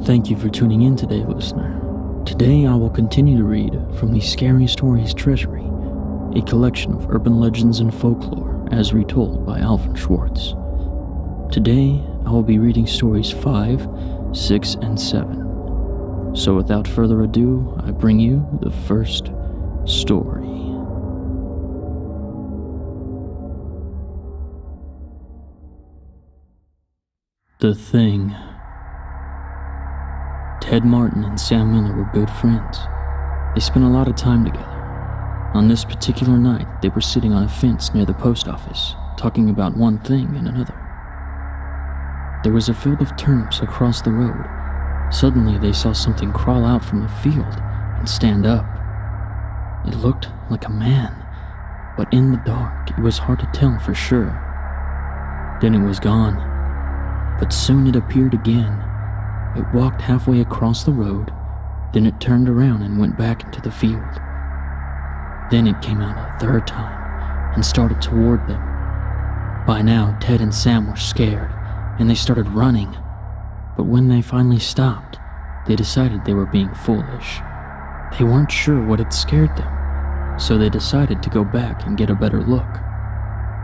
Thank you for tuning in today, listener. Today I will continue to read from the Scary Stories Treasury, a collection of urban legends and folklore as retold by Alvin Schwartz. Today I will be reading stories 5, 6, and 7. So without further ado, I bring you the first story. The Thing. Ted Martin and Sam Miller were good friends. They spent a lot of time together. On this particular night, they were sitting on a fence near the post office, talking about one thing and another. There was a field of turnips across the road. Suddenly, they saw something crawl out from the field and stand up. It looked like a man, but in the dark, it was hard to tell for sure. Then it was gone. But soon it appeared again. It walked halfway across the road, then it turned around and went back into the field. Then it came out a third time and started toward them. By now, Ted and Sam were scared, and they started running. But when they finally stopped, they decided they were being foolish. They weren't sure what had scared them, so they decided to go back and get a better look.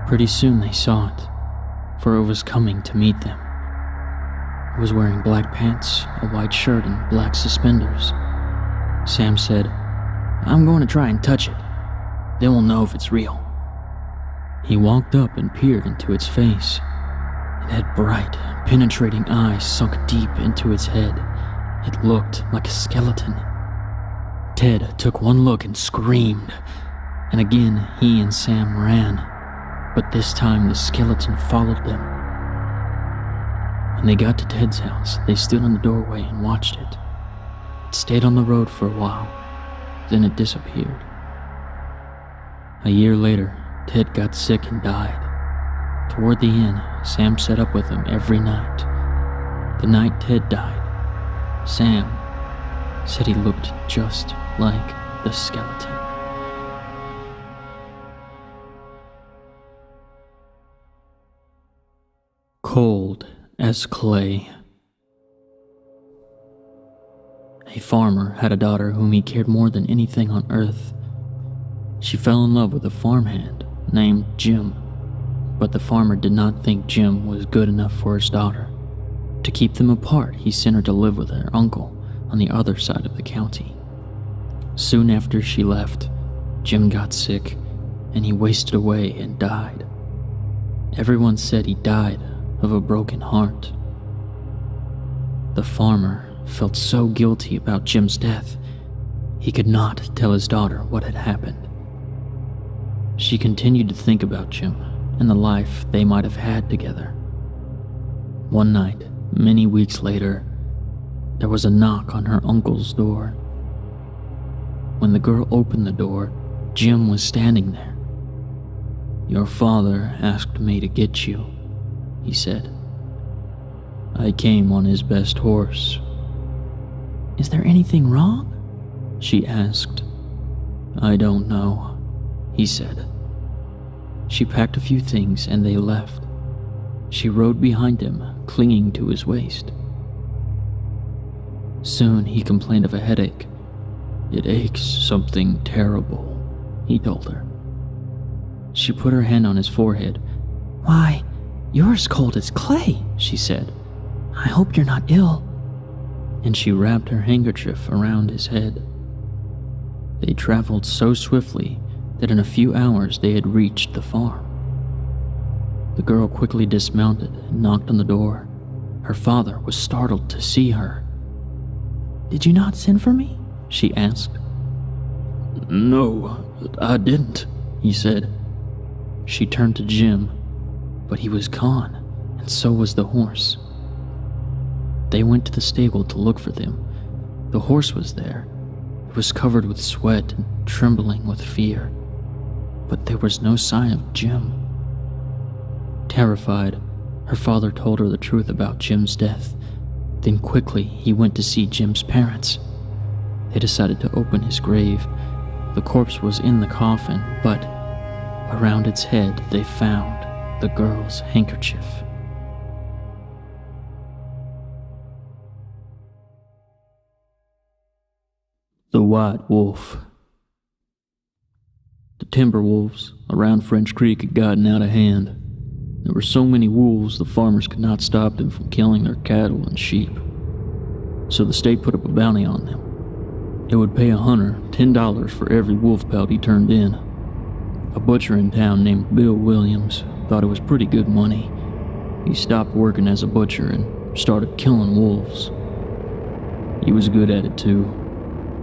Pretty soon they saw it, for it was coming to meet them. It was wearing black pants, a white shirt, and black suspenders. Sam said, "I'm going to try and touch it. Then we'll know if it's real." He walked up and peered into its face. It had bright, penetrating eyes sunk deep into its head. It looked like a skeleton. Ted took one look and screamed, and again he and Sam ran, but this time the skeleton followed them. When they got to Ted's house, they stood in the doorway and watched it. It stayed on the road for a while, then it disappeared. A year later, Ted got sick and died. Toward the end, Sam sat up with him every night. The night Ted died, Sam said he looked just like the skeleton. Cold as clay. A farmer had a daughter whom he cared more than anything on earth. She fell in love with a farmhand named Jim, but the farmer did not think Jim was good enough for his daughter. To keep them apart, he sent her to live with her uncle on the other side of the county. Soon after she left, Jim got sick, and he wasted away and died. Everyone said he died of a broken heart. The farmer felt so guilty about Jim's death, he could not tell his daughter what had happened. She continued to think about Jim and the life they might have had together. One night, many weeks later, there was a knock on her uncle's door. When the girl opened the door, Jim was standing there. "Your father asked me to get you," he said. "I came on his best horse." "Is there anything wrong?" she asked. "I don't know," he said. She packed a few things and they left. She rode behind him, clinging to his waist. Soon he complained of a headache. "It aches something terrible," he told her. She put her hand on his forehead. "Why, you're as cold as clay," she said. "I hope you're not ill." And she wrapped her handkerchief around his head. They traveled so swiftly that in a few hours they had reached the farm. The girl quickly dismounted and knocked on the door. Her father was startled to see her. "Did you not send for me?" she asked. "No, I didn't," he said. She turned to Jim, but he was gone, and so was the horse. They went to the stable to look for them. The horse was there. It was covered with sweat and trembling with fear, but there was no sign of Jim. Terrified, her father told her the truth about Jim's death. Then quickly he went to see Jim's parents. They decided to open his grave. The corpse was in the coffin, but around its head they found the girl's handkerchief. The White Wolf. The timber wolves around French Creek had gotten out of hand. There were so many wolves the farmers could not stop them from killing their cattle and sheep. So the state put up a bounty on them. It would pay a hunter $10 for every wolf pelt he turned in. A butcher in town named Bill Williams thought it was pretty good money. He stopped working as a butcher and started killing wolves. He was good at it too.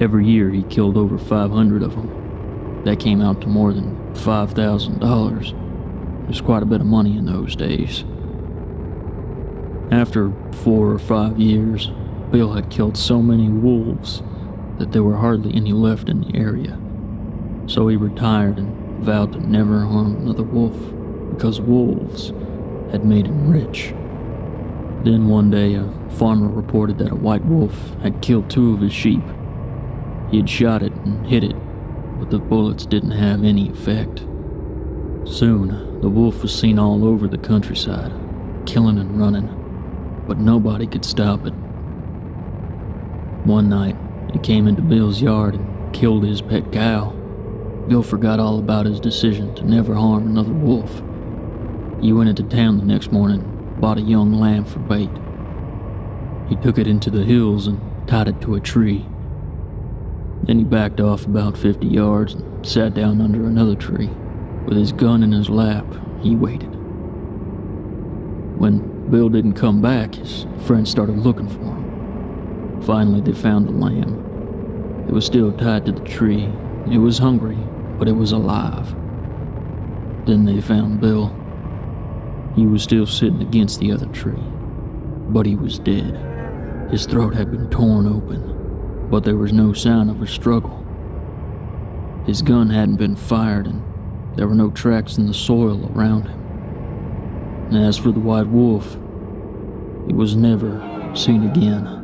Every year he killed over 500 of them. That came out to more than $5,000. It was quite a bit of money in those days. After 4 or 5 years, Bill had killed so many wolves that there were hardly any left in the area. So he retired and vowed to never harm another wolf because wolves had made him rich. Then one day a farmer reported that a white wolf had killed 2 of his sheep. He had shot it and hit it, but the bullets didn't have any effect. Soon, the wolf was seen all over the countryside, killing and running, but nobody could stop it. One night, it came into Bill's yard and killed his pet cow. Bill forgot all about his decision to never harm another wolf. He went into town the next morning and bought a young lamb for bait. He took it into the hills and tied it to a tree. Then he backed off about 50 yards and sat down under another tree. With his gun in his lap, he waited. When Bill didn't come back, his friends started looking for him. Finally, they found the lamb. It was still tied to the tree. It was hungry, but it was alive. Then they found Bill. He was still sitting against the other tree, but he was dead. His throat had been torn open, but there was no sign of a struggle. His gun hadn't been fired, and there were no tracks in the soil around him. And as for the white wolf, he was never seen again.